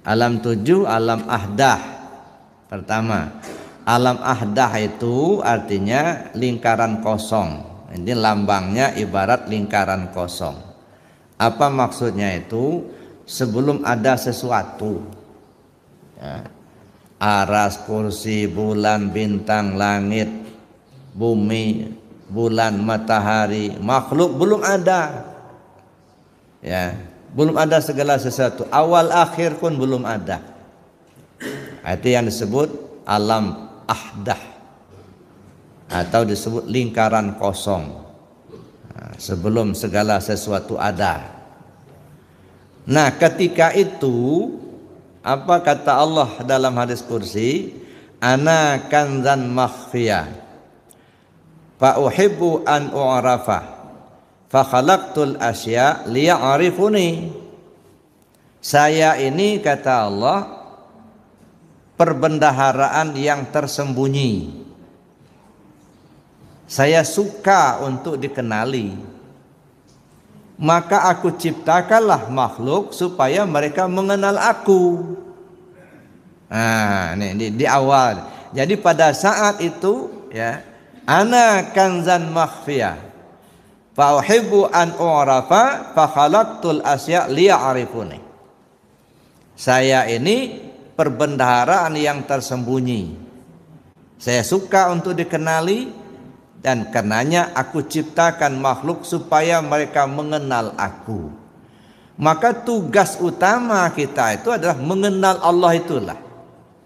Alam 7 alam ahdah. Pertama, alam ahdah itu artinya lingkaran kosong. Ini lambangnya ibarat lingkaran kosong. Apa maksudnya itu? Sebelum ada sesuatu, ya, aras, kursi, bulan, bintang, langit, bumi, bulan, matahari, makhluk belum ada. Ya, belum ada segala sesuatu. Awal akhir pun belum ada. Itu yang disebut alam ahdah atau disebut lingkaran kosong. Sebelum segala sesuatu ada. Nah, ketika itu apa kata Allah dalam hadis kursi? Ana kanzan makhfiyah fa uhibbu an u'rafa fa khalaqtul asya liya'rifuni. Saya ini kata Allah perbendaharaan yang tersembunyi. Saya suka untuk dikenali. Maka aku ciptakanlah makhluk supaya mereka mengenal aku. Nah, ini di awal. Jadi pada saat itu ya, ana kanzan makhfiyah fa uhibbu an u'rafa fa khalaqtul asya liya'rifuni. Saya ini perbendaharaan yang tersembunyi. Saya suka untuk dikenali. Dan karenanya aku ciptakan makhluk supaya mereka mengenal aku. Maka tugas utama kita itu adalah mengenal Allah itulah.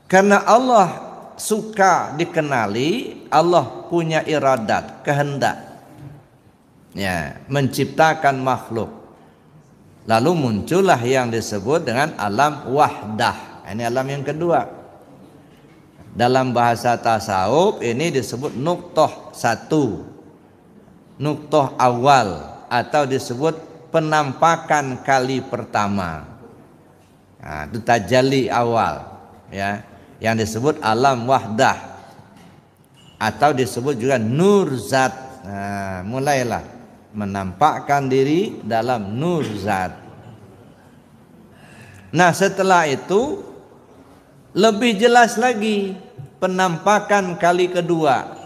Karena Allah suka dikenali, Allah punya iradat, kehendak, ya, menciptakan makhluk. Lalu muncullah yang disebut dengan alam wahdah. Ini alam yang kedua. Dalam bahasa tasawuf ini disebut nuqtah satu, nuqtah awal, atau disebut penampakan kali pertama. Nah, itu tajalli awal, ya, yang disebut alam wahdah, atau disebut juga nur zat. Nah, mulailah menampakkan diri dalam nur zat. Nah, setelah itu lebih jelas lagi penampakan kali kedua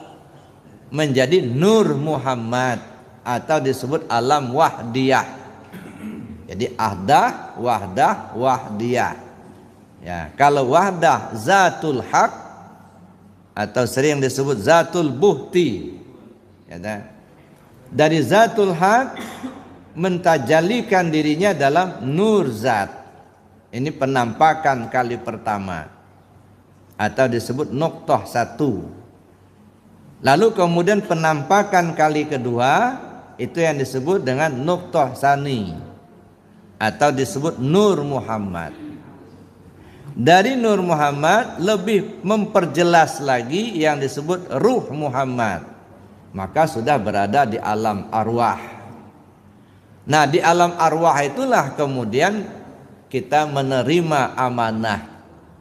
menjadi Nur Muhammad atau disebut alam wahdiyah. Jadi ahdah, wahdah, wahdiyah. Ya, kalau wahdah zatul haq atau sering disebut zatul buhti. Ya, dari zatul haq mentajalikan dirinya dalam nur zat. Ini penampakan kali pertama. Atau disebut nuqtah satu. Lalu kemudian penampakan kali kedua itu yang disebut dengan nuqtah sani atau disebut Nur Muhammad. Dari Nur Muhammad lebih memperjelas lagi yang disebut Ruh Muhammad. Maka sudah berada di alam arwah. Nah, di alam arwah itulah kemudian kita menerima amanah.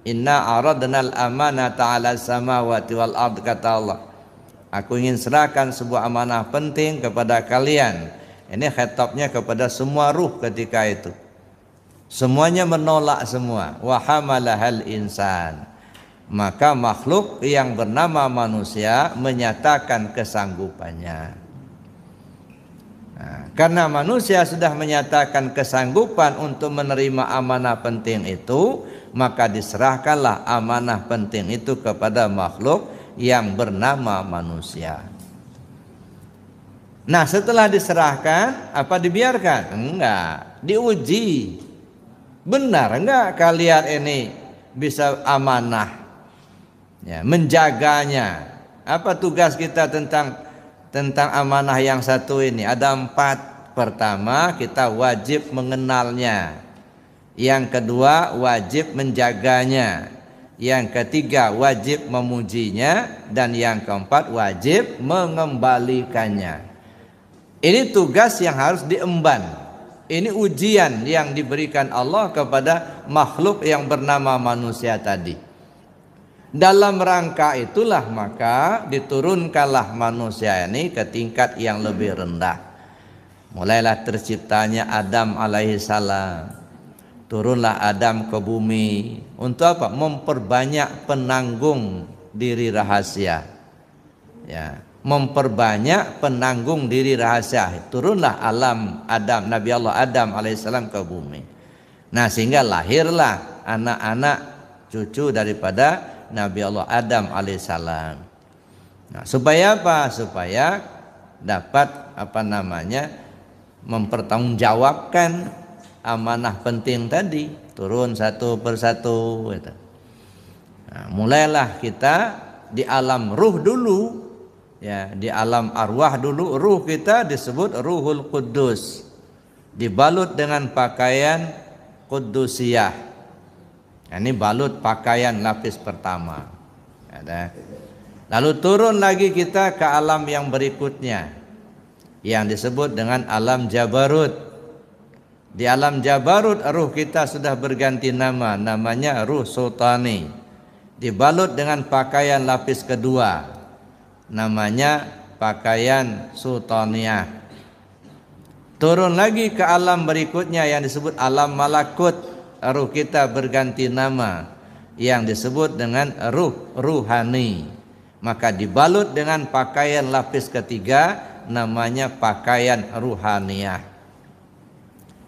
Inna aradnal amanata 'ala samawati wal ard, kata Allah. Aku ingin serahkan sebuah amanah penting kepada kalian. Ini khitabnya kepada semua ruh ketika itu. Semuanya menolak semua. Wa hamalahal insan. Maka makhluk yang bernama manusia menyatakan kesanggupannya. Nah, karena manusia sudah menyatakan kesanggupan untuk menerima amanah penting itu, maka diserahkanlah amanah penting itu kepada makhluk yang bernama manusia. Nah, setelah diserahkan, apa dibiarkan? Enggak, diuji. Benar enggak kalian ini bisa amanah, ya, menjaganya? Apa tugas kita tentang amanah yang satu ini? Ada 4. Pertama, kita wajib mengenalnya. Yang kedua, wajib menjaganya. Yang ketiga, wajib memujinya. Dan yang keempat, wajib mengembalikannya. Ini tugas yang harus diemban. Ini ujian yang diberikan Allah kepada makhluk yang bernama manusia tadi. Dalam rangka itulah maka diturunkanlah manusia ini ke tingkat yang lebih rendah. Mulailah terciptanya Adam alaihissalam. Turunlah Adam ke bumi. Untuk apa? Memperbanyak penanggung diri rahasia. Ya, memperbanyak penanggung diri rahasia. Turunlah Adam, Nabi Allah Adam alaihissalam ke bumi. Nah, sehingga lahirlah anak-anak cucu daripada Nabi Allah Adam alaihissalam. Nah, supaya apa? Supaya dapat mempertanggungjawabkan amanah penting tadi, turun satu persatu gitu. Nah, mulailah kita di alam ruh dulu, ya, di alam arwah dulu. Ruh kita disebut Ruhul Qudus, dibalut dengan pakaian Qudusiyah. Nah, ini balut pakaian lapis pertama. Ada. Lalu turun lagi kita ke alam yang berikutnya, yang disebut dengan alam Jabarut. Di alam Jabarut ruh kita sudah berganti nama, namanya ruh sultani. Dibalut dengan pakaian lapis kedua, namanya pakaian sultaniyah. Turun lagi ke alam berikutnya yang disebut alam malakut. Ruh kita berganti nama, yang disebut dengan ruh ruhani. Maka dibalut dengan pakaian lapis ketiga, namanya pakaian ruhaniyah.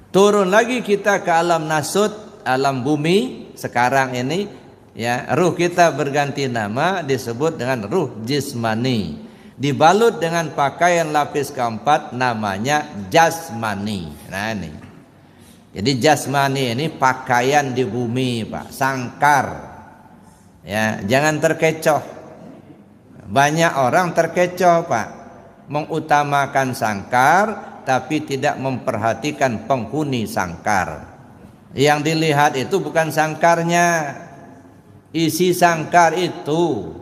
Turun lagi kita ke alam nasut, alam bumi sekarang ini, ya, ruh kita berganti nama, disebut dengan ruh jismani. Dibalut dengan pakaian lapis keempat, namanya jasmani. Nah, ini. Jadi jasmani ini pakaian di bumi, Pak, sangkar. Ya, jangan terkecoh. Banyak orang terkecoh, Pak, mengutamakan sangkar tapi tidak memperhatikan penghuni sangkar. Yang dilihat itu bukan sangkarnya, isi sangkar itu.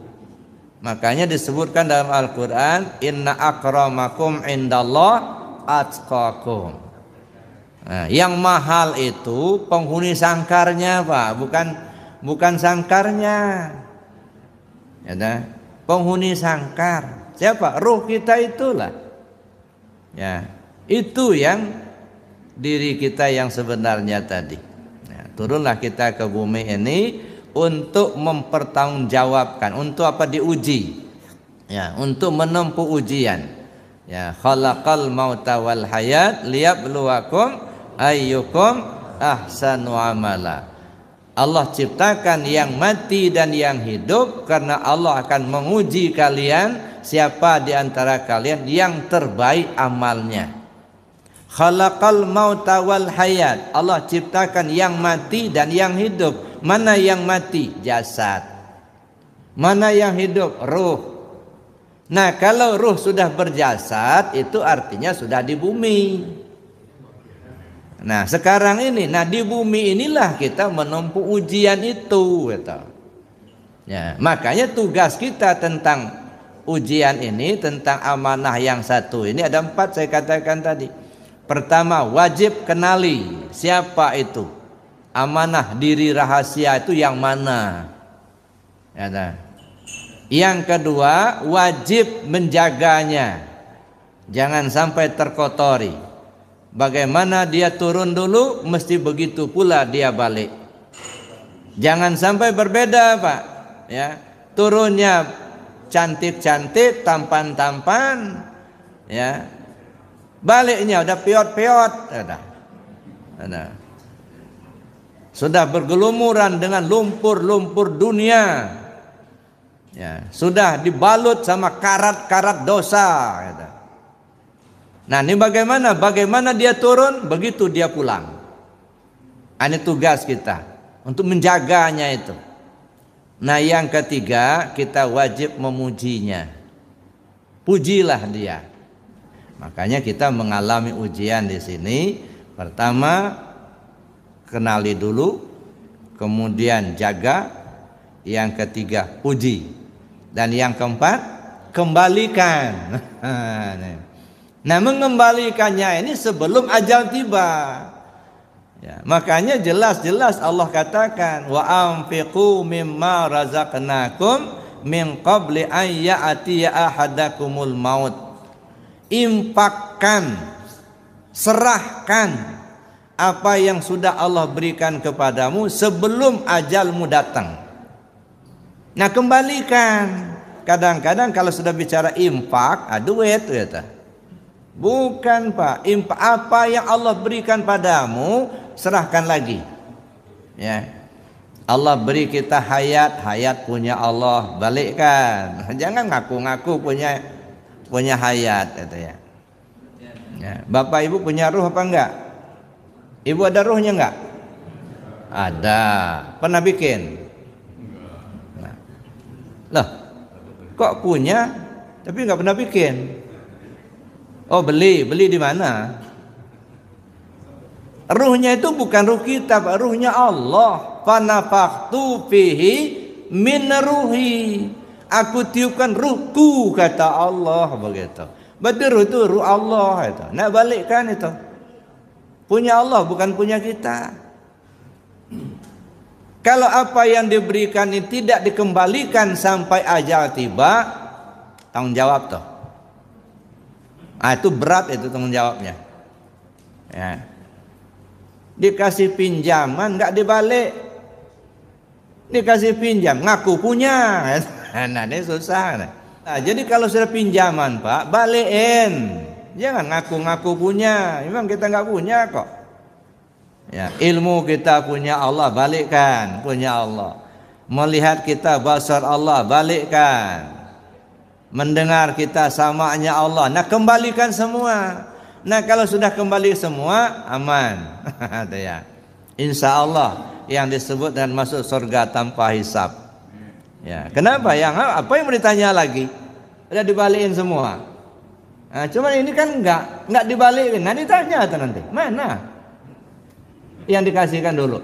Makanya disebutkan dalam Al-Quran, inna akramakum indallah atqakum. Nah, yang mahal itu penghuni sangkarnya, Pak, bukan sangkarnya. Ya, penghuni sangkar. Siapa? Ruh kita itulah. Ya, itu yang diri kita yang sebenarnya tadi. Nah, turunlah kita ke bumi ini untuk mempertanggungjawabkan, untuk apa? Diuji. Ya, untuk menempuh ujian. Ya, khalaqal mauta wal hayat liyabluwakum ayyukum ahsanu amala. Allah ciptakan yang mati dan yang hidup karena Allah akan menguji kalian, siapa di antara kalian yang terbaik amalnya. Khalaqal mauta wal hayat. Allah ciptakan yang mati dan yang hidup. Mana yang mati? Jasad. Mana yang hidup? Ruh. Nah, kalau ruh sudah berjasad, itu artinya sudah di bumi. Nah, sekarang ini, di bumi inilah kita menempuh ujian itu, gitu. Ya, makanya tugas kita tentang ujian ini, tentang amanah yang satu ini ada 4 saya katakan tadi. Pertama, wajib kenali siapa itu. Amanah diri rahasia itu yang mana. Ya, yang kedua, wajib menjaganya. Jangan sampai terkotori. Bagaimana dia turun dulu, mesti begitu pula dia balik. Jangan sampai berbeda, Pak. Ya, turunnya cantik-cantik, tampan-tampan, ya, baliknya udah piot-piot, sudah bergelumuran dengan lumpur-lumpur dunia, ya, sudah dibalut sama karat-karat dosa, gitu. Nah, ini bagaimana dia turun, begitu dia pulang. Ini tugas kita untuk menjaganya itu. Nah, yang ketiga, kita wajib memujinya. Pujilah dia. Makanya kita mengalami ujian di sini. Pertama, kenali dulu, kemudian jaga, yang ketiga puji, dan yang keempat kembalikan. Nah, mengembalikannya ini sebelum ajal tiba. Ya, makanya jelas-jelas Allah katakan, wa anfiqu mimma razaqnakum min qabli an ya'tiya ahadakumul maut. Infakkan, serahkan apa yang sudah Allah berikan kepadamu sebelum ajalmu datang. Nah, kembalikan. Kadang-kadang kalau sudah bicara infak, duit gitu. Bukan, Pak. Infak apa yang Allah berikan padamu, serahkan lagi. Ya. Allah beri kita hayat, hayat punya Allah, balikkan. Jangan ngaku-ngaku punya hayat gitu ya. Ya. Bapak Ibu punya ruh apa enggak? Ibu ada ruhnya enggak? Ada. Pernah bikin? Nah. Loh, kok punya tapi enggak pernah bikin? Oh, beli di mana? Ruhnya itu bukan ruh kita, Pak. Ruhnya Allah. Fanafaktu fihi min ruhi. Aku tiupkan ruhku, kata Allah begitu. Berarti ruh itu ruh Allah itu. Nak balikkan itu. Punya Allah, bukan punya kita. Kalau apa yang diberikan ini tidak dikembalikan sampai ajal tiba, tanggung jawab tuh. Itu berat itu tanggung jawabnya. Ya. Dikasih pinjaman nggak dibalik, dikasih pinjam ngaku punya. Nah, ini susah. Nah, jadi kalau sudah pinjaman, Pak, balikin. Jangan ngaku-ngaku punya. Memang kita nggak punya kok. Ya, ilmu kita punya Allah, balikkan punya Allah. Melihat kita basar Allah, balikkan. Mendengar kita samanya Allah. Nah, kembalikan semua. Nah, kalau sudah kembali semua, aman. Ya. Insya Allah yang disebut dan masuk surga tanpa hisab. Ya, kenapa? Apa yang mau ditanya lagi? Udah dibalikin semua. Nah, cuman ini kan enggak dibalikin. Nah, ditanya tuh nanti. Mana yang dikasihkan dulu?